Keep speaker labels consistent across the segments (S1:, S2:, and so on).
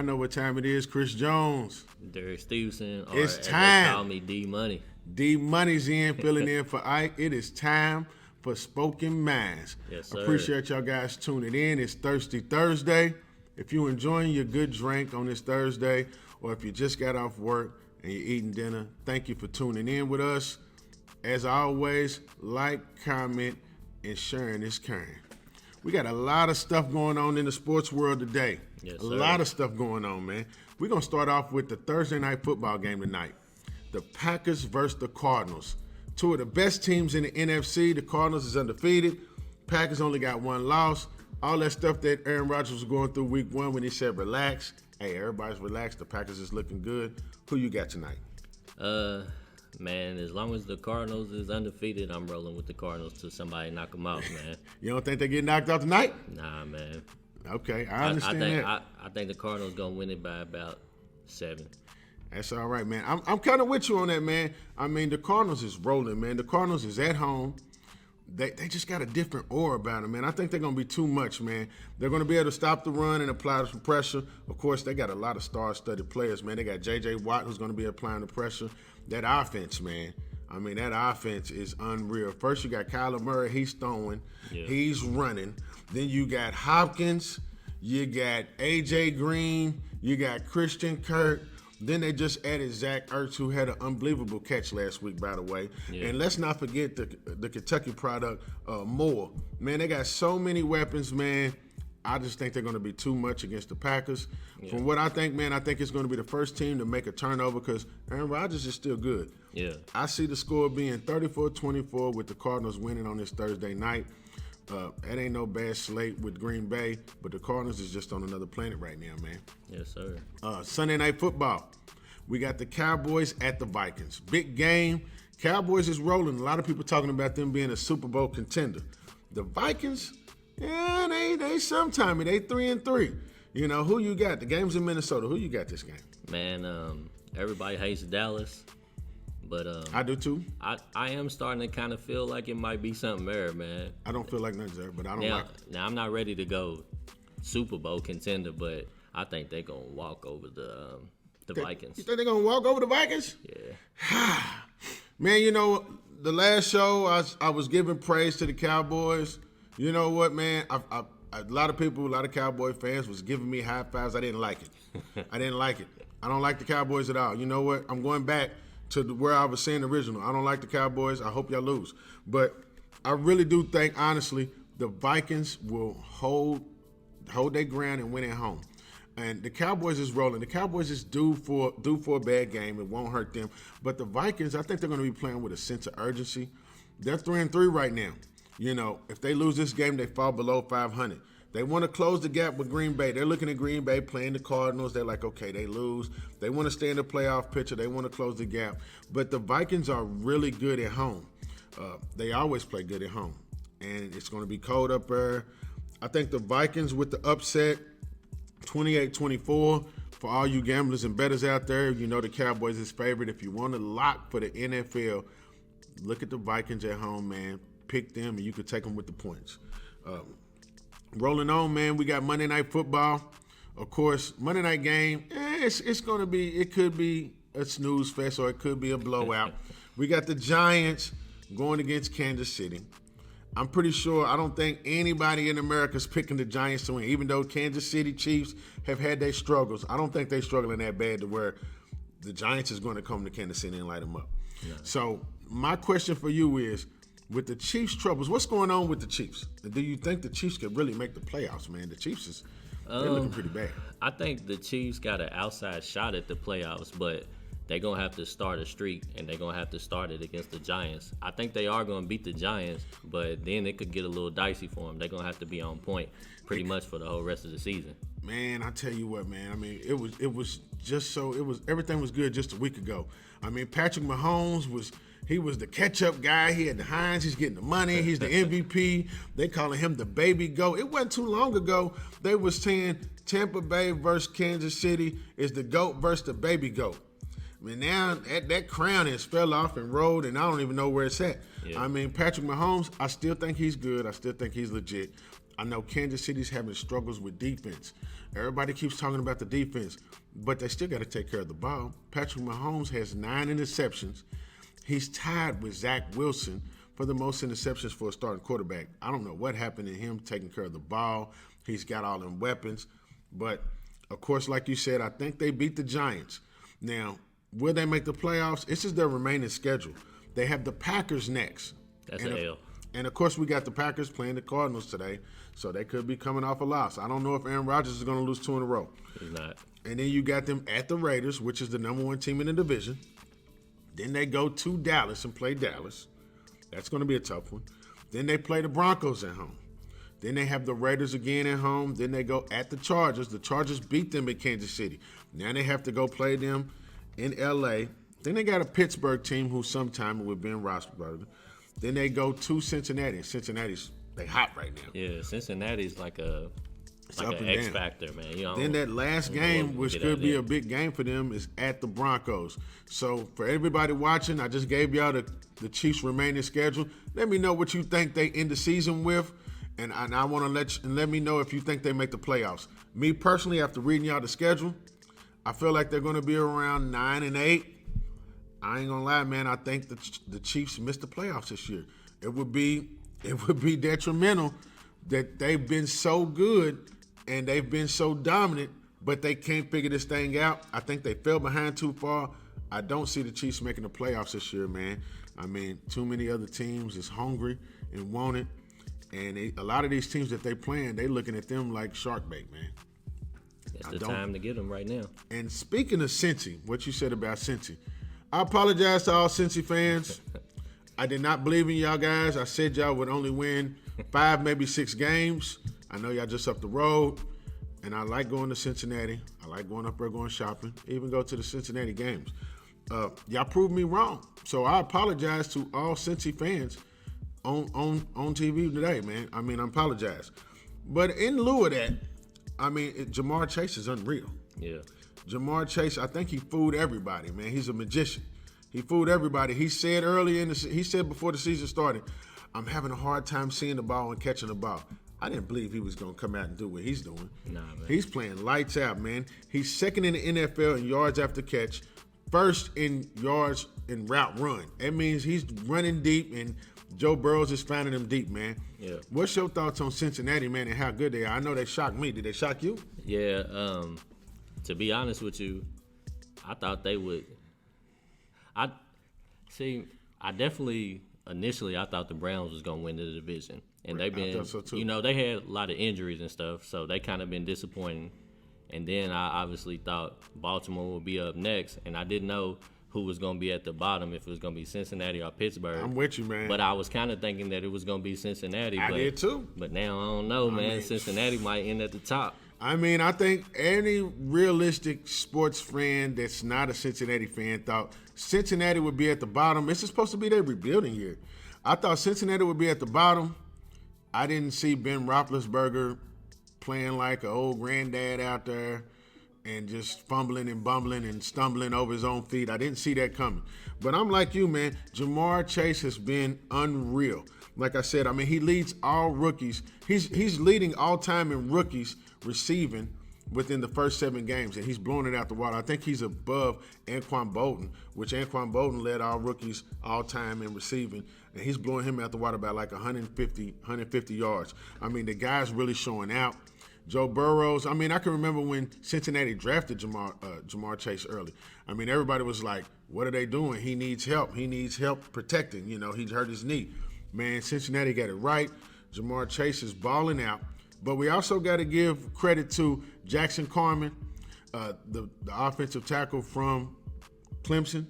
S1: know what time it is. Chris Jones.
S2: Derek Stevenson. Or
S1: It's
S2: as
S1: time.
S2: They call me D-Money.
S1: D-Money's in, filling in for Ike. It is time for Spoken Minds.
S2: Yes, sir.
S1: Appreciate y'all guys tuning in. It's Thirsty Thursday. If you're enjoying your good drink on this Thursday, or if you just got off work and you're eating dinner, thank you for tuning in with us. As always, like, comment, and sharing is caring. We got a lot of stuff going on in the sports world today.
S2: Yes,
S1: a
S2: sir.
S1: lot of stuff going on, man. We're going to start off with the Thursday night football game tonight. The Packers versus the Cardinals. Two of the best teams in the NFC. The Cardinals is undefeated. Packers only got one loss. All that stuff that Aaron Rodgers was going through week one when he said relax. Hey, everybody's relaxed. The Packers is looking good. Who you got tonight?
S2: Man, as long as the Cardinals is undefeated, I'm rolling with the Cardinals till somebody knock them out, man.
S1: You don't think they get knocked out tonight?
S2: Nah, man.
S1: Okay, I understand that.
S2: I think the Cardinals gonna win it by about 7.
S1: That's all right, man. I'm kind of with you on that, man. I mean, the Cardinals is rolling, man. The Cardinals is at home. They just got a different aura about them, man. I think they're going to be too much, man. They're going to be able to stop the run and apply some pressure. Of course, they got a lot of star-studded players, man. They got J.J. Watt, who's going to be applying the pressure. That offense, man. I mean, that offense is unreal. First, you got Kyler Murray. He's throwing. Yeah. He's running. Then you got Hopkins. You got A.J. Green. You got Christian Kirk. Then they just added Zach Ertz, who had an unbelievable catch last week, by the way. Yeah. And let's not forget the Kentucky product, Moore. Man, they got so many weapons, man. I just think they're going to be too much against the Packers. Yeah. From what I think, man, I think it's going to be the first team to make a turnover because Aaron Rodgers is still good.
S2: Yeah.
S1: I see the score being 34-24 with the Cardinals winning on this Thursday night. That ain't no bad slate with Green Bay, but the Cardinals is just on another planet right now, man.
S2: Yes, sir.
S1: Sunday night football. We got the Cowboys at the Vikings. Big game. Cowboys is rolling. A lot of people talking about them being a Super Bowl contender. The Vikings, yeah, they sometimey. They 3-3. You know, who you got? The game's in Minnesota. Who you got this game?
S2: Man, everybody hates Dallas. But
S1: I do too.
S2: I am starting to kind of feel like it might be something there, man.
S1: I don't feel like nothing's there, but I don't like it.
S2: Now, I'm not ready to go Super Bowl contender, but I think they're going to walk over the Vikings.
S1: You think they're going to walk over the Vikings?
S2: Yeah.
S1: Man, you know, the last show I was giving praise to the Cowboys. You know what, man? A lot of people, a lot of Cowboy fans was giving me high fives. I didn't like it. I didn't like it. I don't like the Cowboys at all. You know what? I'm going back to where I was saying original. I don't like the Cowboys. I hope y'all lose. But I really do think, honestly, the Vikings will hold their ground and win at home. And the Cowboys is rolling. The Cowboys is due for a bad game. It won't hurt them. But the Vikings, I think they're going to be playing with a sense of urgency. They're 3-3 right now. You know, if they lose this game, they fall below 500. They want to close the gap with Green Bay. They're looking at Green Bay playing the Cardinals. They're like, okay, they lose. They want to stay in the playoff picture. They want to close the gap. But the Vikings are really good at home. They always play good at home. And it's going to be cold up there. I think the Vikings with the upset, 28-24. For all you gamblers and bettors out there, you know the Cowboys is favorite. If you want to lock for the NFL, look at the Vikings at home, man. Pick them, and you can take them with the points. Rolling on, man, we got Monday Night Football. Of course, Monday night game, it's going to be, it could be a snooze fest or it could be a blowout. We got the Giants going against Kansas City. I'm pretty sure, I don't think anybody in America is picking the Giants to win, even though Kansas City Chiefs have had their struggles. I don't think they're struggling that bad to where the Giants is going to come to Kansas City and light them up. Yeah. So my question for you is, with the Chiefs' troubles, what's going on with the Chiefs? Do you think the Chiefs could really make the playoffs, man? The Chiefs they're looking pretty bad.
S2: I think the Chiefs got an outside shot at the playoffs, but they're going to have to start a streak, and they're going to have to start it against the Giants. I think they are going to beat the Giants, but then it could get a little dicey for them. They're going to have to be on point pretty much for the whole rest of the season.
S1: Man, I tell you what, man. I mean, it was just so everything was good just a week ago. I mean, Patrick Mahomes was the catch-up guy. He had the Hines. He's getting the money. He's the MVP. They calling him the baby GOAT. It wasn't too long ago they was saying Tampa Bay versus Kansas City is the GOAT versus the baby GOAT. I mean, now that crown has fell off and rolled, and I don't even know where it's at. Yeah. I mean, Patrick Mahomes, I still think he's good. I still think he's legit. I know Kansas City's having struggles with defense. Everybody keeps talking about the defense, but they still got to take care of the ball. Patrick Mahomes has 9 interceptions. He's tied with Zach Wilson for the most interceptions for a starting quarterback. I don't know what happened to him taking care of the ball. He's got all them weapons. But, of course, like you said, I think they beat the Giants. Now, will they make the playoffs? This is their remaining schedule. They have the Packers next.
S2: That's an L.
S1: And, of course, we got the Packers playing the Cardinals today, so they could be coming off a loss. I don't know if Aaron Rodgers is going to lose 2 in a row.
S2: He's not.
S1: And then you got them at the Raiders, which is the number 1 team in the division. Then they go to Dallas and play Dallas. That's going to be a tough one. Then they play the Broncos at home. Then they have the Raiders again at home. Then they go at the Chargers. The Chargers beat them at Kansas City. Now they have to go play them in L.A. Then they got a Pittsburgh team who's sometime with Ben Roethlisberger. Then they go to Cincinnati. Cincinnati's they hot right now.
S2: Yeah, Cincinnati's like an
S1: and
S2: X
S1: down.
S2: factor, man.
S1: Then that last game, which could be a big game for them, is at the Broncos. So for everybody watching, I just gave y'all the Chiefs' remaining schedule. Let me know what you think they end the season with, and I want to let me know if you think they make the playoffs. Me personally, after reading y'all the schedule, I feel like they're going to be around 9-8. I ain't gonna lie, man. I think the Chiefs missed the playoffs this year. It would be detrimental that they've been so good and they've been so dominant, but they can't figure this thing out. I think they fell behind too far. I don't see the Chiefs making the playoffs this year, man. I mean, too many other teams is hungry and want it, and a lot of these teams that they playing, they looking at them like shark bait, man.
S2: It's the time to get them right now.
S1: And speaking of Cincy, what you said about Cincy, I apologize to all Cincy fans. I did not believe in y'all guys. I said y'all would only win 5, maybe 6 games. I know y'all just up the road. And I like going to Cincinnati. I like going up there, going shopping. Even go to the Cincinnati games. Y'all proved me wrong. So I apologize to all Cincy fans on TV today, man. I mean, I apologize. But in lieu of that, I mean, Jamar Chase is unreal.
S2: Yeah.
S1: Jamar Chase, I think he fooled everybody, man. He's a magician. He fooled everybody. He said he said before the season started, I'm having a hard time seeing the ball and catching the ball. I didn't believe he was going to come out and do what he's doing.
S2: Nah, man.
S1: He's playing lights out, man. He's second in the NFL in yards after catch, first in yards in route run. That means he's running deep, and Joe Burrows is finding him deep, man.
S2: Yeah.
S1: What's your thoughts on Cincinnati, man, and how good they are? I know they shocked me. Did they shock you?
S2: Yeah, to be honest with you, I thought they would. I definitely initially I thought the Browns was gonna win the division, and they've been,
S1: I thought so too.
S2: they had a lot of injuries and stuff, so they kind of been disappointing. And then I obviously thought Baltimore would be up next, and I didn't know who was gonna be at the bottom, if it was gonna be Cincinnati or Pittsburgh.
S1: I'm with you, man.
S2: But I was kind of thinking that it was gonna be Cincinnati.
S1: I did too.
S2: But now I don't know, man. Cincinnati might end at the top.
S1: I mean, I think any realistic sports fan that's not a Cincinnati fan thought Cincinnati would be at the bottom. This is supposed to be their rebuilding year. I thought Cincinnati would be at the bottom. I didn't see Ben Roethlisberger playing like an old granddad out there and just fumbling and bumbling and stumbling over his own feet. I didn't see that coming. But I'm like you, man. Jamar Chase has been unreal. Like I said, I mean, he leads all rookies. He's leading all time in rookies receiving within the first 7 games, and he's blowing it out the water. I think he's above Anquan Bolden, which Anquan Bolden led all rookies all time in receiving, and he's blowing him out the water by like 150 yards. I mean, the guy's really showing out. Joe Burrows, I mean, I can remember when Cincinnati drafted Jamar Chase early. I mean, everybody was like, what are they doing? He needs help. He needs help protecting. You know, he hurt his knee. Man, Cincinnati got it right. Jamar Chase is balling out. But we also got to give credit to Jackson Carman, the offensive tackle from Clemson.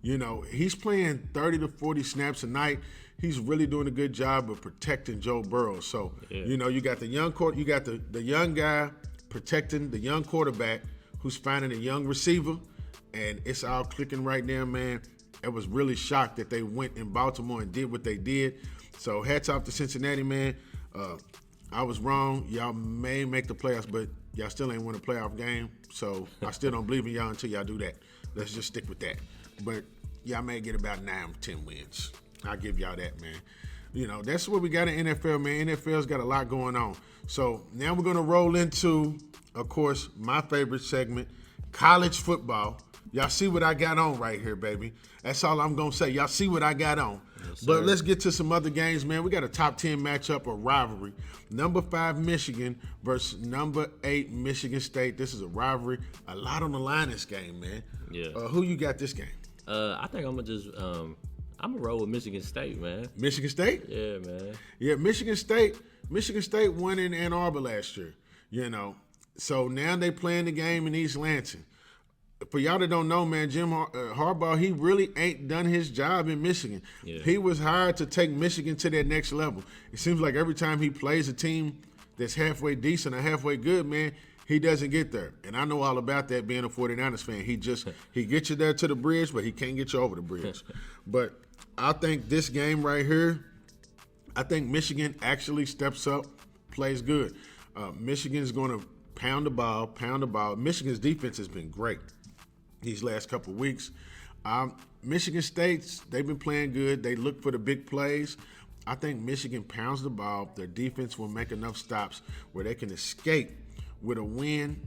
S1: You know, he's playing 30 to 40 snaps a night. He's really doing a good job of protecting Joe Burrow. So, You know, you got the young you got the young guy protecting the young quarterback who's finding a young receiver, and it's all clicking right now, man. I was really shocked that they went in Baltimore and did what they did. So hats off to Cincinnati, man. I was wrong. Y'all may make the playoffs, but y'all still ain't win a playoff game. So I still don't believe in y'all until y'all do that. Let's just stick with that. But y'all may get about 9 or 10 wins. I'll give y'all that, man. You know, that's what we got in NFL, man. NFL's got a lot going on. So now we're going to roll into, of course, my favorite segment, college football. Y'all see what I got on right here, baby. That's all I'm going to say. Y'all see what I got on.
S2: Yes,
S1: but let's get to some other games, man. We got a top 10 matchup, a rivalry. Number 5 Michigan versus number 8 Michigan State. This is a rivalry. A lot on the line this game, man.
S2: Yeah.
S1: Who you got this game?
S2: I think I'm gonna roll with Michigan State, man.
S1: Michigan State?
S2: Yeah, man.
S1: Yeah, Michigan State won in Ann Arbor last year, you know. So now they playing the game in East Lansing. For y'all that don't know, man, Jim Harbaugh, he really ain't done his job in Michigan.
S2: Yeah.
S1: He was hired to take Michigan to that next level. It seems like every time he plays a team that's halfway decent or halfway good, man, he doesn't get there. And I know all about that being a 49ers fan. He gets you there to the bridge, but he can't get you over the bridge. But I think this game right here, I think Michigan actually steps up, plays good. Michigan's going to pound the ball. Michigan's defense has been great these last couple of weeks. Michigan State's, they've been playing good. They look for the big plays. I think Michigan pounds the ball. Their defense will make enough stops where they can escape with a win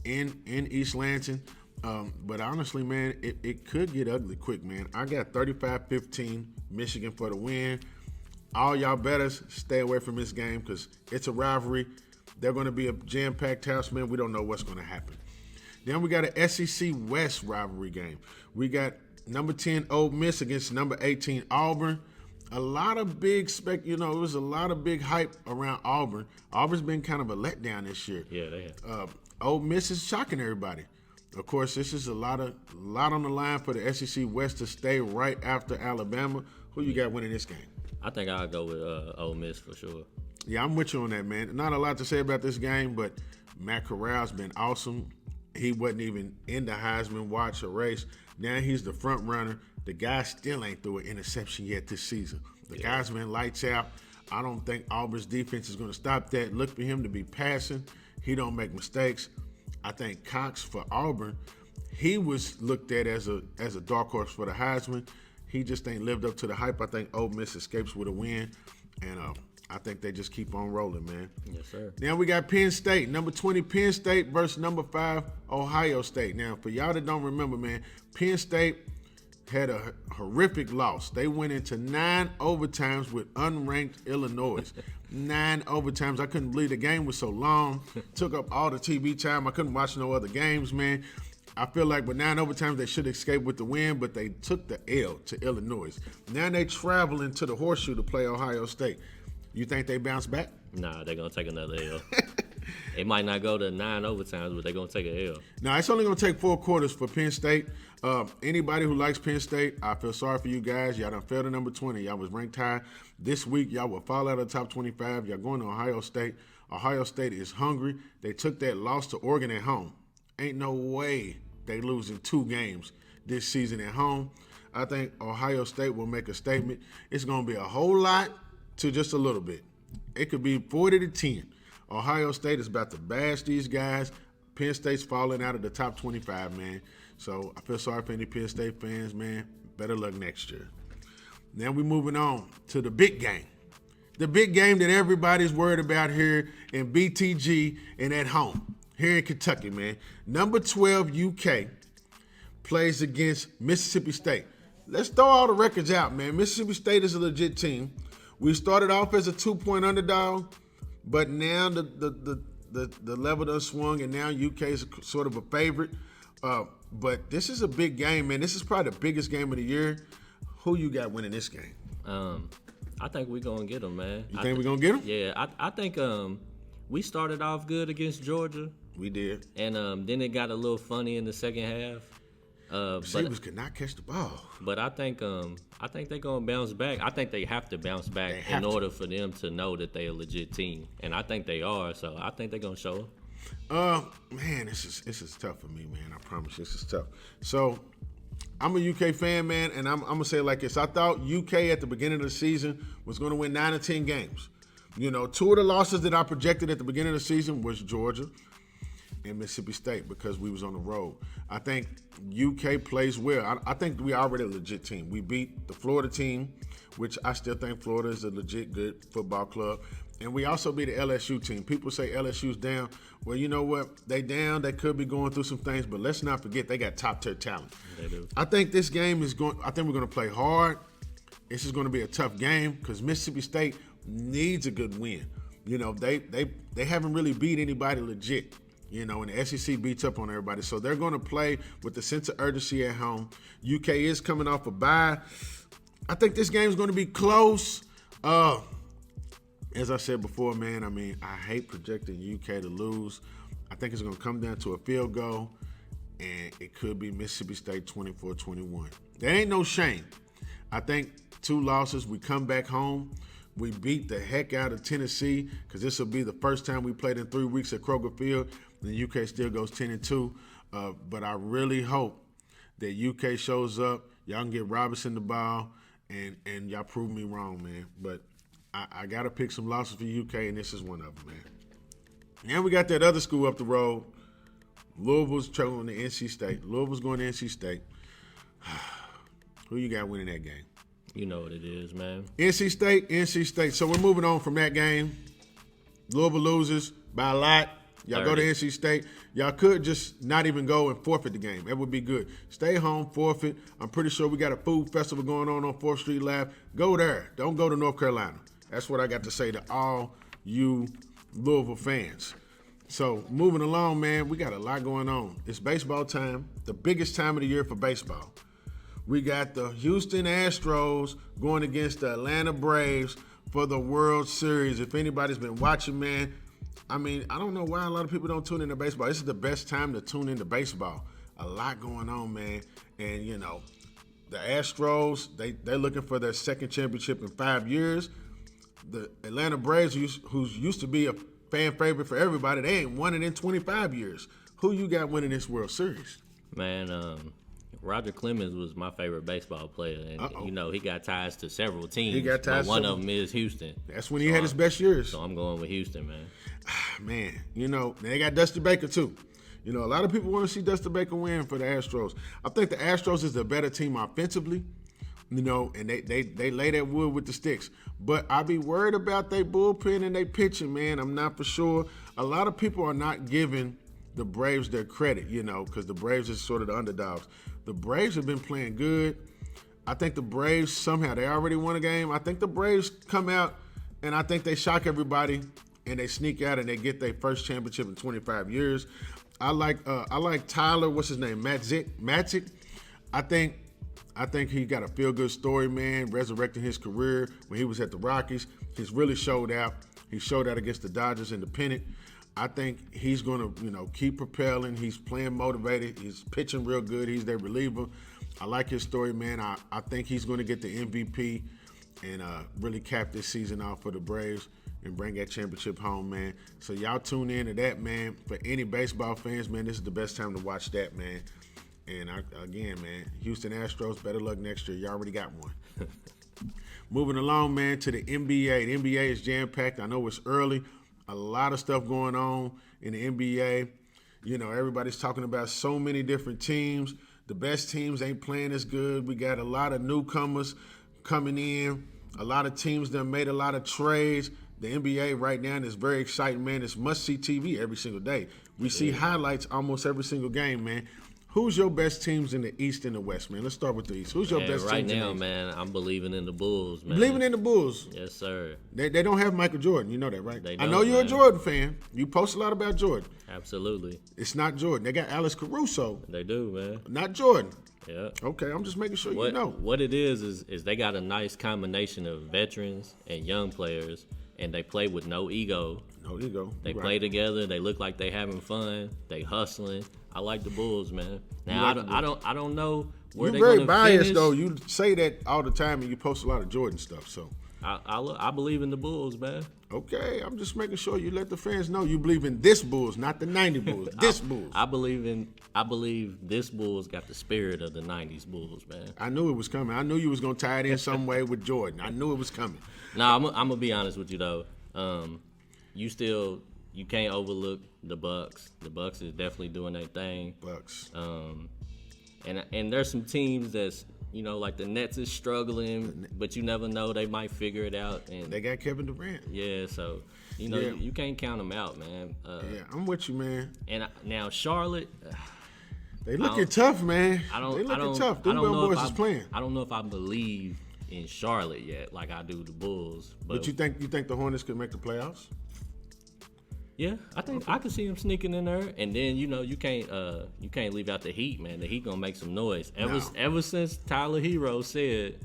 S1: in East Lansing. But honestly, man, it could get ugly quick, man. I got 35-15 Michigan for the win. All y'all better stay away from this game because it's a rivalry. They're going to be a jam-packed house, man. We don't know what's going to happen. Then we got an SEC West rivalry game. We got number 10 Ole Miss against number 18 Auburn. A lot of big it was a lot of big hype around Auburn. Auburn's been kind of a letdown this year.
S2: Yeah, they have.
S1: Ole Miss is shocking everybody. Of course, this is a lot on the line for the SEC West to stay right after Alabama. Who you got winning this game?
S2: I think I'll go with Ole Miss for sure.
S1: Yeah, I'm with you on that, man. Not a lot to say about this game, but Matt Corral's been awesome. He wasn't even in the Heisman watch or race. Now he's the front runner. The guy still ain't threw an interception yet this season. The guy's been lights out. I don't think Auburn's defense is going to stop that. Look for him to be passing. He don't make mistakes. I think Cox for Auburn, he was looked at as a dark horse for the Heisman. He just ain't lived up to the hype. I think Ole Miss escapes with a win, and I think they just keep on rolling, man.
S2: Yes, sir.
S1: Now we got Penn State, number 20 Penn State versus number 5 Ohio State. Now, for y'all that don't remember, man, Penn State had a horrific loss. They went into 9 overtimes with unranked Illinois. 9 overtimes. I couldn't believe the game was so long. Took up all the TV time. I couldn't watch no other games, man. I feel like with 9 overtimes, they should escape with the win, but they took the L to Illinois. Now they traveling to the Horseshoe to play Ohio State. You think they bounce back?
S2: Nah, they're going to take another L. They might not go to 9 overtimes, but they're going to take an L.
S1: No, it's only going to take 4 quarters for Penn State. Anybody who likes Penn State, I feel sorry for you guys. Y'all done fell to number 20. Y'all was ranked high. This week, y'all will fall out of the top 25. Y'all going to Ohio State. Ohio State is hungry. They took that loss to Oregon at home. Ain't no way they losing 2 games this season at home. I think Ohio State will make a statement. It's going to be a whole lot to just a little bit. It could be 40-10. Ohio State is about to bash these guys. Penn State's falling out of the top 25, man. So I feel sorry for any Penn State fans, man. Better luck next year. Now we're moving on to the big game. The big game that everybody's worried about here in BTG and at home. Here in Kentucky, man. Number 12 UK plays against Mississippi State. Let's throw all the records out, man. Mississippi State is a legit team. We started off as a 2-point underdog, but now the level done swung, and now UK is sort of a favorite. But this is a big game, man. This is probably the biggest game of the year. Who you got winning this game?
S2: I think we're going to get them, man.
S1: You think we're going to get them?
S2: Yeah, I think we started off good against Georgia.
S1: We did.
S2: And then it got a little funny in the second half.
S1: Receivers could not catch the ball.
S2: But I think they're gonna bounce back. I think they have to bounce back in order for them to know that they're a legit team, and I think they are. So I think they're gonna show up.
S1: Man, this is tough for me, man. I promise you, this is tough. So I'm a UK fan, man, and I'm gonna say it like this. I thought UK at the beginning of the season was gonna win 9 or 10 games. You know, 2 of the losses that I projected at the beginning of the season was Georgia. in Mississippi State because we was on the road. I think UK plays well. I think we already a legit team. We beat the Florida team, which I still think Florida is a legit good football club. And we also beat the LSU team. People say LSU's down. Well, you know what? They down. They could be going through some things, but let's not forget they got top-tier talent.
S2: They do.
S1: I think this game is going – I think we're going to play hard. This is going to be a tough game because Mississippi State needs a good win. You know, they haven't really beat anybody legit. You know, and the SEC beats up on everybody. So they're going to play with the sense of urgency at home. UK is coming off a bye. I think this game is going to be close. As I said before, man, I mean, I hate projecting UK to lose. I think it's going to come down to a field goal, and it could be Mississippi State 24-21. There ain't no shame. I think 2 losses. We come back home. We beat the heck out of Tennessee because this will be the first time we played in 3 weeks at Kroger Field. The UK still goes 10-2. But I really hope that UK shows up. Y'all can get Robinson the ball, and y'all prove me wrong, man. But I got to pick some losses for UK, and this is one of them, man. And we got that other school up the road. Louisville's trailing to NC State. Louisville's going to NC State. Who you got winning that game?
S2: You know what it is, man.
S1: NC State. So we're moving on from that game. Louisville loses by a lot. Y'all
S2: 30.
S1: go to NC State. Y'all could just not even go and forfeit the game. That would be good. Stay home, forfeit. I'm pretty sure we got a food festival going on 4th Street Live. Go there. Don't go to North Carolina. That's what I got to say to all you Louisville fans. So moving along, man, we got a lot going on. It's baseball time, the biggest time of the year for baseball. We got the Houston Astros going against the Atlanta Braves for the World Series. If anybody's been watching, man, I mean, I don't know why a lot of people don't tune into baseball. This is the best time to tune into baseball. A lot going on, man. And, you know, the Astros, they're looking for their second championship in 5 years. The Atlanta Braves, who's used to be a fan favorite for everybody, they ain't won it in 25 years. Who you got winning this World Series?
S2: Man, Roger Clemens was my favorite baseball player, and you know he got ties to several teams.
S1: He got ties.
S2: But one of them is Houston.
S1: That's when he had his best years.
S2: So I'm going with Houston, man.
S1: Man, you know they got Dusty Baker too. You know a lot of people want to see Dusty Baker win for the Astros. I think the Astros is the better team offensively. You know, and they lay that wood with the sticks. But I be worried about their bullpen and their pitching, man. I'm not for sure. A lot of people are not giving the Braves their credit, you know, because the Braves is sort of the underdogs. The Braves have been playing good. I think the Braves, somehow, they already won a game. I think the Braves come out, and I think they shock everybody, and they sneak out, and they get their first championship in 25 years. I like Tyler, what's his name, Matzik. I think he got a feel-good story, man, resurrecting his career when he was at the Rockies. He's really showed out. He showed out against the Dodgers in the pennant. I think he's going to, you know, keep propelling. He's playing motivated. He's pitching real good. He's their reliever. I like his story, man. I think he's going to get the MVP and really cap this season off for the Braves and bring that championship home, man. So y'all tune in to that, man. For any baseball fans, man, this is the best time to watch that, man. And again, man, Houston Astros, better luck next year. You already got one. Moving along, man, to the NBA. The NBA is jam-packed. I know it's early. A lot of stuff going on in the NBA. You know, everybody's talking about so many different teams. The best teams ain't playing as good. We got a lot of newcomers coming in. A lot of teams that made a lot of trades. The NBA right now is very exciting, man. It's must-see TV every single day. We see highlights almost every single game, man. Who's your best teams in the East and the West, man? Let's start with the East. Who's your best
S2: right
S1: teams
S2: now,
S1: in the East?
S2: man? I'm believing in the Bulls, man.
S1: Believing in the Bulls?
S2: Yes, sir.
S1: They don't have Michael Jordan. You know that, right?
S2: They
S1: I
S2: don't,
S1: know you're
S2: man.
S1: a Jordan fan. You post a lot about Jordan.
S2: Absolutely.
S1: It's not Jordan. They got Alex Caruso.
S2: They do, man.
S1: Not Jordan.
S2: Yeah.
S1: Okay, I'm just making sure you know.
S2: What it is they got a nice combination of veterans and young players, and they play with no ego.
S1: No ego.
S2: They
S1: Right.
S2: play together. They look like they having fun. They hustling. I like the Bulls, man. Now I don't know where they're
S1: You're very
S2: gonna
S1: biased,
S2: finish.
S1: though. You say that all the time, and you post a lot of Jordan stuff. So,
S2: I believe in the Bulls, man.
S1: okay, I'm just making sure you let the fans know you believe in this Bulls, not the '90 Bulls. This Bulls.
S2: I believe this Bulls got the spirit of the '90s Bulls, man.
S1: I knew it was coming. I knew you was gonna tie it in some way with Jordan. I knew it was coming.
S2: Now I'm gonna be honest with you though. You still you can't overlook the Bucks. The Bucks is definitely doing their thing.
S1: Bucks.
S2: And there's some teams that's, like the Nets is struggling, but you never know, they might figure it out. And
S1: They got Kevin Durant.
S2: yeah, so you can't count them out, man.
S1: Yeah, I'm with you, man.
S2: And now Charlotte,
S1: They looking tough, man.
S2: I don't.
S1: They
S2: I
S1: looking
S2: don't.
S1: tough.
S2: I
S1: Them
S2: don't know
S1: boys
S2: if
S1: is playing.
S2: I don't know if I believe in Charlotte yet, like I do the Bulls.
S1: But you think the Hornets could make the playoffs?
S2: Yeah, I think I can see them sneaking in there, and then you can't leave out the Heat, man. The Heat gonna make some noise. Ever since Tyler Hero said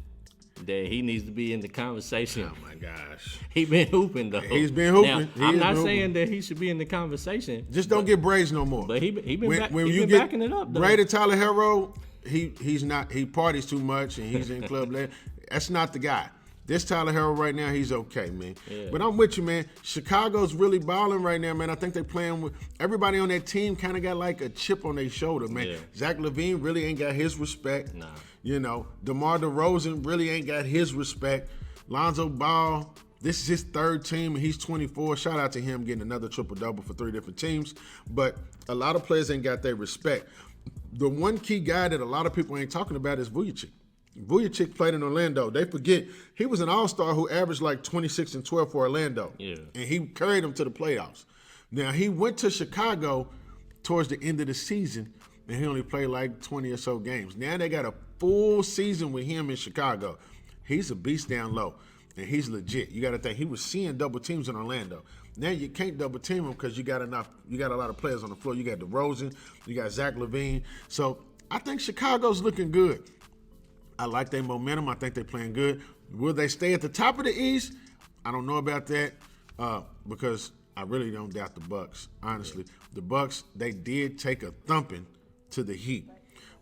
S2: that he needs to be in the conversation.
S1: Oh my gosh,
S2: he been hooping though.
S1: He's been hooping.
S2: Now, I'm not saying that he should be in the conversation.
S1: Just don't get braids no more.
S2: But he been
S1: when
S2: backing it up though.
S1: Braided Tyler Hero, he's not. He parties too much and he's in club land. That's not the guy. This Tyler Hero right now, he's okay, man.
S2: Yeah.
S1: But I'm with you, man. Chicago's really balling right now, man. I think they're playing with everybody on that team. Kind of got like a chip on their shoulder, man.
S2: Yeah.
S1: Zach LaVine really ain't got his respect.
S2: Nah.
S1: DeMar DeRozan really ain't got his respect. Lonzo Ball, this is his third team, and he's 24. Shout out to him getting another triple-double for 3 different teams. But a lot of players ain't got their respect. The one key guy that a lot of people ain't talking about is Vujacic. Vujacic played in Orlando. They forget he was an all-star who averaged like 26 and 12 for Orlando.
S2: Yeah.
S1: And he carried them to the playoffs. Now, he went to Chicago towards the end of the season, and he only played like 20 or so games. Now they got a full season with him in Chicago. He's a beast down low, and he's legit. You got to think he was seeing double teams in Orlando. Now you can't double team him because you got a lot of players on the floor. You got DeRozan, you got Zach LaVine. So I think Chicago's looking good. I like their momentum. I think they're playing good. Will they stay at the top of the East? I don't know about that because I really don't doubt the Bucks. Honestly, the Bucks, they did take a thumping to the Heat,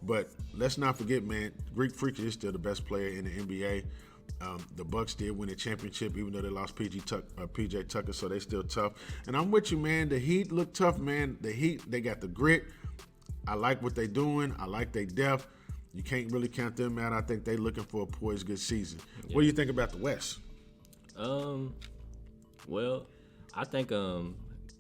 S1: but let's not forget, man, Greek Freak is still the best player in the NBA. The Bucks did win a championship, even though they lost PJ Tucker, so they still tough. And I'm with you, man. The Heat look tough, man. The Heat, they got the grit. I like what they're doing. I like their depth. You can't really count them out. I think they're looking for a poised good season. Yeah. What do you think about the West?
S2: Well, I think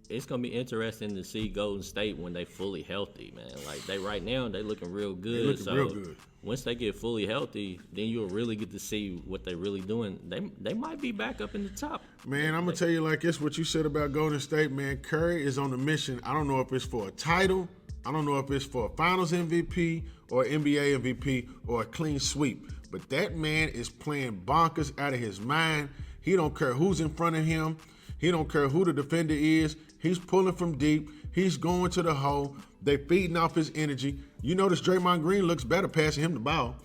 S2: it's gonna be interesting to see Golden State when they fully healthy, man. Like right now, they looking real good.
S1: Real good.
S2: Once they get fully healthy, then you'll really get to see what they're really doing. They might be back up in the top.
S1: Man, I'm gonna tell you like this: what you said about Golden State, man. Curry is on a mission. I don't know if it's for a title. I don't know if it's for a Finals MVP or NBA MVP or a clean sweep. But that man is playing bonkers out of his mind. He don't care who's in front of him. He don't care who the defender is. He's pulling from deep. He's going to the hole. They feeding off his energy. You notice Draymond Green looks better passing him the ball.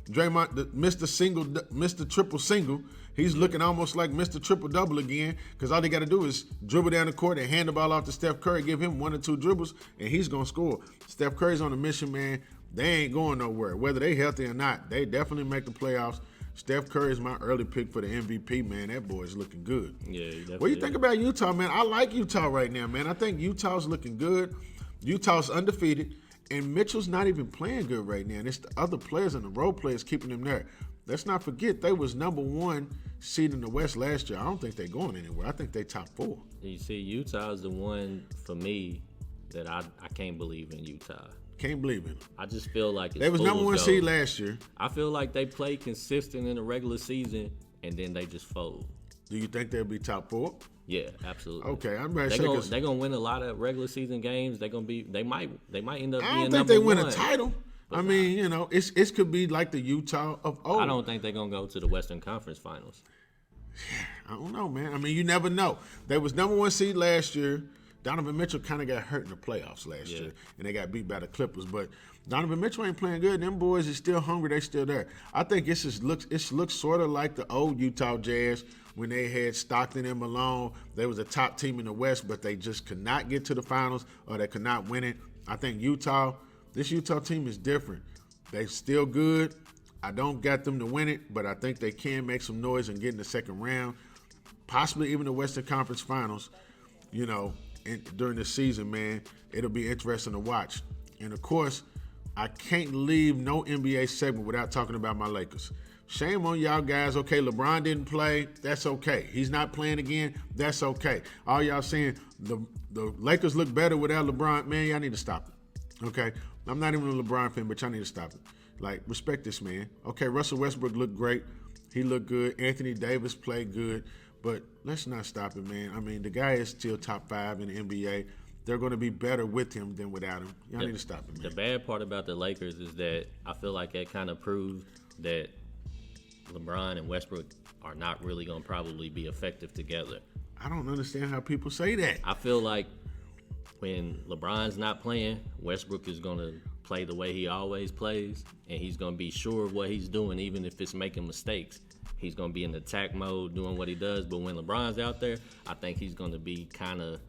S1: Draymond, Mr. Triple Single, he's looking almost like Mr. Triple Double again because all they got to do is dribble down the court and hand the ball off to Steph Curry, give him 1 or 2 dribbles, and he's going to score. Steph Curry's on a mission, man. They ain't going nowhere. Whether they healthy or not, they definitely make the playoffs. Steph Curry is my early pick for the MVP, man. That boy's looking good.
S2: Yeah, he definitely
S1: What do you think about Utah, man? I like Utah right now, man. I think Utah's looking good. Utah's undefeated. And Mitchell's not even playing good right now. And it's the other players and the role players keeping them there. Let's not forget, they was number 1 seed in the West last year. I don't think they're going anywhere. I think they top 4.
S2: You see, Utah is the one, for me, that I can't believe in Utah.
S1: Can't believe it.
S2: I just feel like it's
S1: they was number 1 seed last year.
S2: I feel like they play consistent in the regular season, and then they just fold.
S1: Do you think they'll be top 4?
S2: Yeah, absolutely.
S1: Okay, I'm ready
S2: to
S1: say
S2: they're gonna win a lot of regular season games. They might end up being number 1.
S1: I don't think they win a title. I mean, it could be like the Utah of old.
S2: I don't think they're gonna go to the Western Conference Finals.
S1: I don't know, man. I mean, you never know. They was number 1 seed last year. Donovan Mitchell kind of got hurt in the playoffs last year, and they got beat by the Clippers. But Donovan Mitchell ain't playing good. Them boys is still hungry. They still there. I think it looks sort of like the old Utah Jazz when they had Stockton and Malone. They was a top team in the West, but they just could not get to the finals or they could not win it. I think this Utah team is different. They still good. I don't got them to win it, but I think they can make some noise and get in the second round, possibly even the Western Conference Finals, during the season, man. It'll be interesting to watch. And, of course, I can't leave no NBA segment without talking about my Lakers. Shame on y'all guys. Okay, LeBron didn't play. That's okay. He's not playing again. That's okay. All y'all saying the Lakers look better without LeBron. Man, y'all need to stop it. Okay? I'm not even a LeBron fan, but y'all need to stop it. Like, respect this man. Okay, Russell Westbrook looked great. He looked good. Anthony Davis played good. But let's not stop it, man. I mean, the guy is still top 5 in the NBA. They're going to be better with him than without him. Y'all need to stop it, man.
S2: The bad part about the Lakers is that I feel like that kind of proved that LeBron and Westbrook are not really going to probably be effective together.
S1: I don't understand how people say that.
S2: I feel like when LeBron's not playing, Westbrook is going to play the way he always plays, and he's going to be sure of what he's doing, even if it's making mistakes. He's going to be in attack mode doing what he does. But when LeBron's out there, I think he's going to be kind of...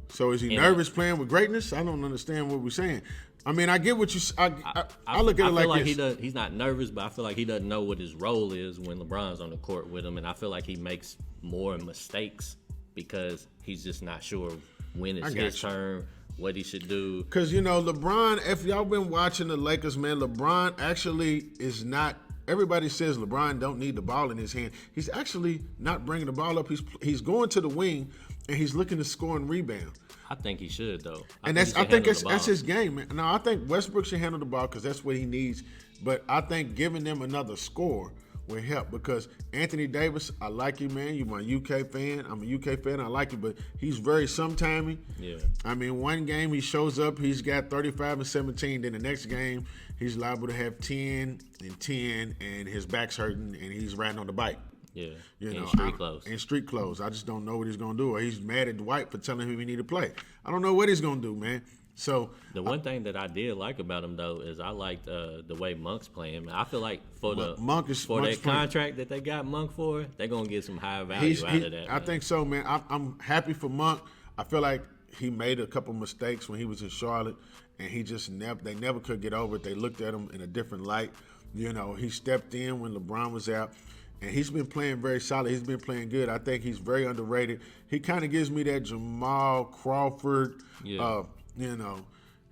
S1: So is he nervous playing with greatness? I don't understand what we're saying. I mean, I get what you. I look at it like this.
S2: He's not nervous, but I feel like he doesn't know what his role is when LeBron's on the court with him, and I feel like he makes more mistakes because he's just not sure when it's his turn, what he should do.
S1: Because LeBron. If y'all been watching the Lakers, man, LeBron actually is not. Everybody says LeBron don't need the ball in his hand. He's actually not bringing the ball up. He's going to the wing. And he's looking to score and rebound.
S2: I think he should, though.
S1: I think that's his game, man. Now, I think Westbrook should handle the ball because that's what he needs. But I think giving them another score will help because Anthony Davis, I like you, man. You're my UK fan. I'm a UK fan. I like you, but he's very sometimey.
S2: Yeah.
S1: I mean, one game he shows up, he's got 35 and 17. Then the next game, he's liable to have 10 and 10, and his back's hurting, and he's riding on the bike.
S2: Yeah, in street clothes.
S1: In street clothes. I just don't know what he's going to do. Or he's mad at Dwight for telling him he need to play. I don't know what he's going to do, man. So
S2: the one thing that I did like about him, though, is I liked the way Monk's playing. I feel like for that contract that they got Monk for, they're going to get some high value out of that.
S1: I think so, man. I'm happy for Monk. I feel like he made a couple mistakes when he was in Charlotte, and they never could get over it. They looked at him in a different light. He stepped in when LeBron was out. And he's been playing very solid. He's been playing good. I think he's very underrated. He kind of gives me that Jamal Crawford. Yeah.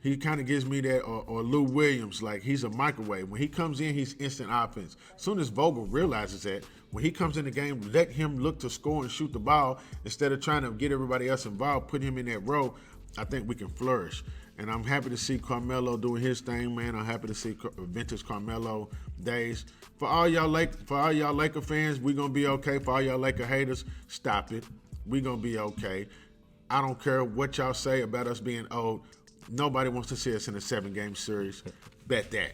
S1: He kind of gives me that, or Lou Williams. Like, he's a microwave. When he comes in, he's instant offense. As soon as Vogel realizes that, when he comes in the game, let him look to score and shoot the ball instead of trying to get everybody else involved, put him in that role, I think we can flourish. And I'm happy to see Carmelo doing his thing, man. I'm happy to see vintage Carmelo days. For all y'all Laker fans, we're going to be okay. For all y'all Laker haters, stop it. We're going to be okay. I don't care what y'all say about us being old. Nobody wants to see us in a 7-game series. Bet that.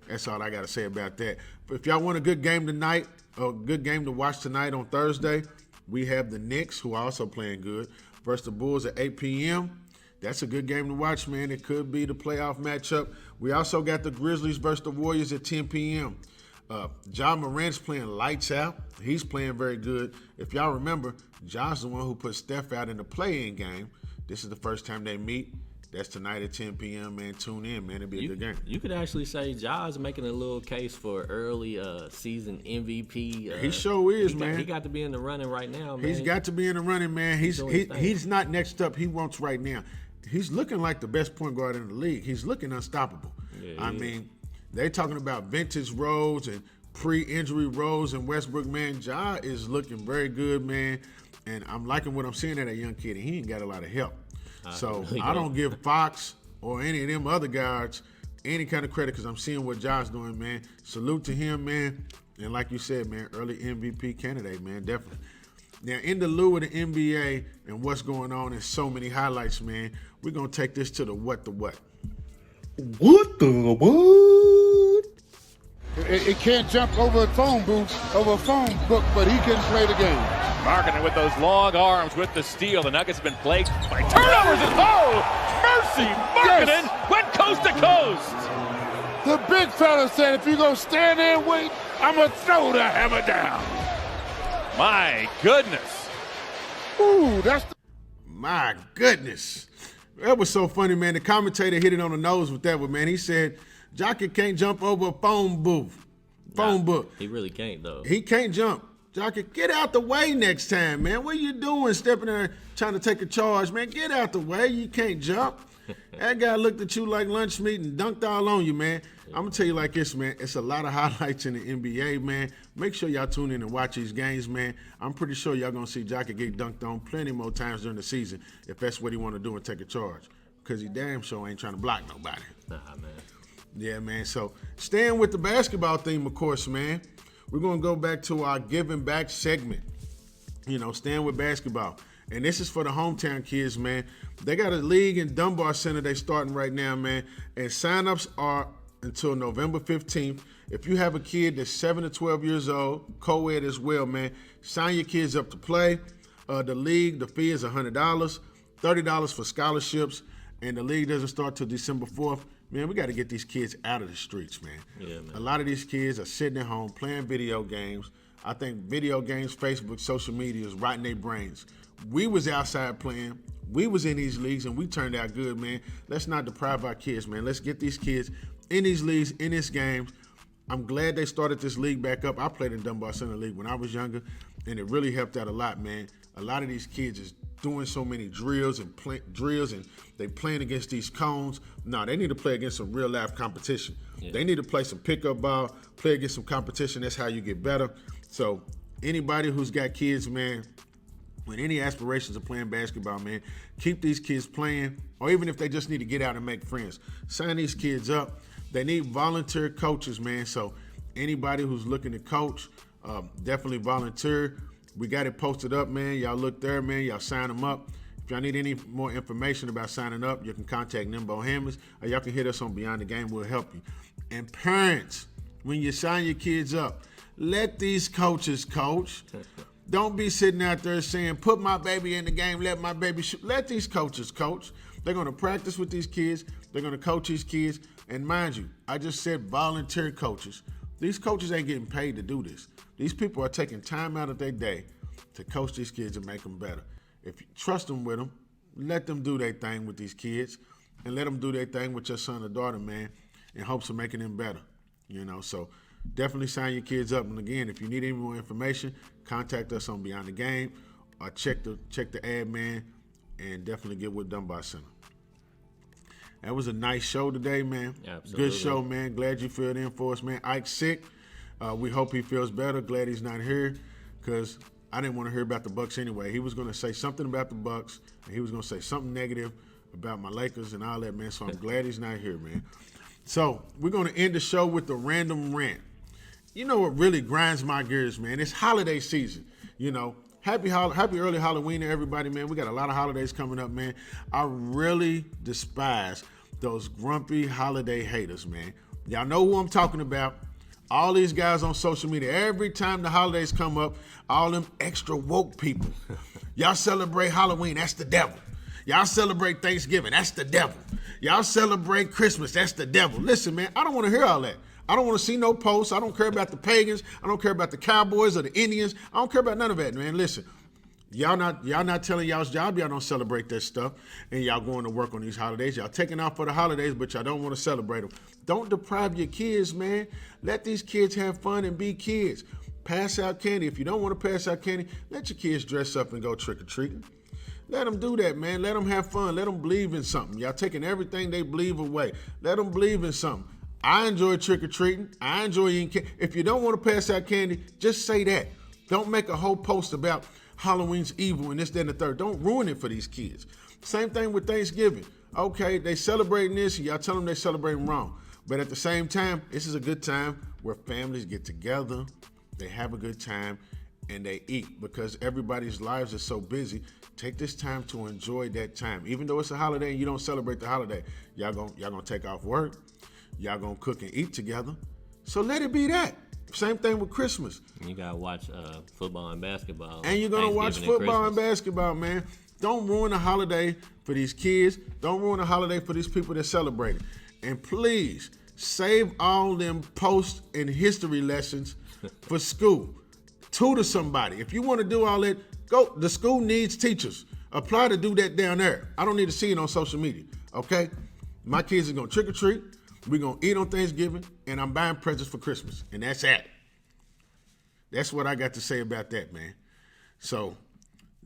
S1: That's all I got to say about that. But if y'all want a good game tonight, or a good game to watch tonight on Thursday, we have the Knicks, who are also playing good, versus the Bulls at 8 p.m., That's a good game to watch, man. It could be the playoff matchup. We also got the Grizzlies versus the Warriors at 10 p.m. Ja Morant's playing lights out. He's playing very good. If y'all remember, Ja's the one who put Steph out in the play-in game. This is the first time they meet. That's tonight at 10 p.m., man. Tune in, man. It'll be a good game.
S2: You could actually say Ja's making a little case for early season MVP.
S1: He sure is, man.
S2: He got to be in the running right now, man.
S1: He's got to be in the running, man. He's not next up. He wants right now. He's looking like the best point guard in the league. He's looking unstoppable. Yeah, I mean, they talking about vintage Rose and pre-injury Rose and Westbrook, man. Ja is looking very good, man. And I'm liking what I'm seeing at that young kid. And he ain't got a lot of help. So I don't give Fox or any of them other guards any kind of credit because I'm seeing what Ja's doing, man. Salute to him, man. And like you said, man, early MVP candidate, man, definitely. Now, in the lieu of the NBA and what's going on and so many highlights, man, we're going to take this to the what the what.
S3: What the what? It can't jump over a phone booth, over a phone book, but he can play the game.
S4: Marketing with those long arms with the steal. The Nuggets have been plagued by turnovers and mercy! Marketing went coast to coast.
S3: The big fella said, if you're going to stand there and wait, I'm going to throw the hammer down.
S4: My goodness.
S3: Ooh,
S1: My goodness. That was so funny, man. The commentator hit it on the nose with that one, man. He said, Jockey can't jump over a phone book.
S2: He really can't, though.
S1: He can't jump. Jockey, get out the way next time, man. What are you doing stepping there trying to take a charge, man? Get out the way. You can't jump. That guy looked at you like lunch meat and dunked all on you, man. I'm going to tell you like this, man. It's a lot of highlights in the NBA, man. Make sure y'all tune in and watch these games, man. I'm pretty sure y'all going to see Jockey get dunked on plenty more times during the season if that's what he want to do and take a charge. Because he damn sure ain't trying to block nobody.
S2: Nah, man.
S1: Yeah, man. So staying with the basketball theme, of course, man, we're going to go back to our giving back segment. You know, staying with basketball. And this is for the hometown kids, man. They got a league in Dunbar Center they starting right now, man. And sign-ups are until November 15th. If you have a kid that's 7 to 12 years old, co-ed as well, man, sign your kids up to play. The league, the fee is $100, $30 for scholarships, and the league doesn't start till December 4th. Man, we got to get these kids out of the streets, man.
S2: Yeah, man.
S1: A lot of these kids are sitting at home playing video games. I think video games, Facebook, social media is rotting their brains. We was outside playing. We was in these leagues, and we turned out good, man. Let's not deprive our kids, man. Let's get these kids in these leagues, in these games. I'm glad they started this league back up. I played in Dunbar Center League when I was younger, and it really helped out a lot, man. A lot of these kids is doing so many drills and they playing against these cones. No, they need to play against some real life competition. Yeah. They need to play some pickup ball, play against some competition. That's how you get better. So anybody who's got kids, man, with any aspirations of playing basketball, man, keep these kids playing, or even if they just need to get out and make friends, sign these kids up. They need volunteer coaches, man. So anybody who's looking to coach, definitely volunteer. We got it posted up, man. Y'all look there, man. Y'all sign them up. If y'all need any more information about signing up, you can contact Nimbo Hammers, or y'all can hit us on Beyond the Game. We'll help you. And parents, when you sign your kids up, let these coaches coach. Don't be sitting out there saying, put my baby in the game, let my baby shoot. Let these coaches coach. They're going to practice with these kids. They're going to coach these kids. And mind you, I just said volunteer coaches. These coaches ain't getting paid to do this. These people are taking time out of their day to coach these kids and make them better. If you trust them with them, let them do their thing with these kids and let them do their thing with your son or daughter, man, in hopes of making them better. You know, so definitely sign your kids up. And again, if you need any more information, contact us on Beyond the Game or check the ad, man, and definitely get with Dunbar Center. That was a nice show today, man.
S2: Absolutely.
S1: Good show, man. Glad you filled in for us, man. Ike's sick. We hope he feels better. Glad he's not here because I didn't want to hear about the Bucks anyway. He was going to say something about the Bucks, and he was going to say something negative about my Lakers and all that, man. So I'm glad he's not here, man. So we're going to end the show with the random rant. You know what really grinds my gears, man? It's holiday season. You know, happy early Halloween to everybody, man. We got a lot of holidays coming up, man. I really despise those grumpy holiday haters, man. Y'all know who I'm talking about. All these guys on social media, every time the holidays come up, all them extra woke people. Y'all celebrate Halloween, that's the devil. Y'all celebrate Thanksgiving, that's the devil. Y'all celebrate Christmas, that's the devil. Listen, man, I don't want to hear all that. I don't want to see no posts. I don't care about the pagans. I don't care about the Cowboys or the Indians. I don't care about none of that, man. Listen, y'all not telling y'all's job y'all don't celebrate that stuff, and y'all going to work on these holidays. Y'all taking off for the holidays, but y'all don't want to celebrate them. Don't deprive your kids, man. Let these kids have fun and be kids. Pass out candy. If you don't want to pass out candy, let your kids dress up and go trick-or-treating. Let them do that, man. Let them have fun. Let them believe in something. Y'all taking everything they believe away. Let them believe in something. I enjoy trick-or-treating. I enjoy eating candy. If you don't want to pass out candy, just say that. Don't make a whole post about Halloween's evil and this, that, and the third. Don't ruin it for these kids. Same thing with Thanksgiving. Okay, they celebrating this, and y'all tell them they celebrating wrong. But at the same time, this is a good time where families get together, they have a good time, and they eat. Because everybody's lives are so busy, take this time to enjoy that time. Even though it's a holiday and you don't celebrate the holiday, y'all gonna take off work. Y'all gonna cook and eat together. So let it be that. Same thing with Christmas.
S2: You gotta watch football and basketball.
S1: And you're gonna watch football and basketball, man. Don't ruin the holiday for these kids. Don't ruin the holiday for these people that celebrate it. And please, save all them post and history lessons for school. Tutor somebody. If you want to do all that, go. The school needs teachers. Apply to do that down there. I don't need to see it on social media, okay? My kids are gonna trick or treat. We're going to eat on Thanksgiving, and I'm buying presents for Christmas. And that's it. That's what I got to say about that, man. So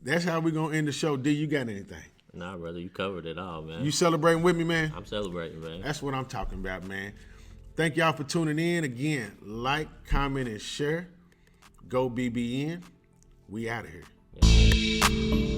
S1: that's how we're going to end the show. D, you got anything?
S2: Nah, brother, you covered it all, man.
S1: You celebrating with me, man?
S2: I'm celebrating, man.
S1: That's what I'm talking about, man. Thank y'all for tuning in. Again, like, comment, and share. Go BBN. We out of here.
S2: Yeah.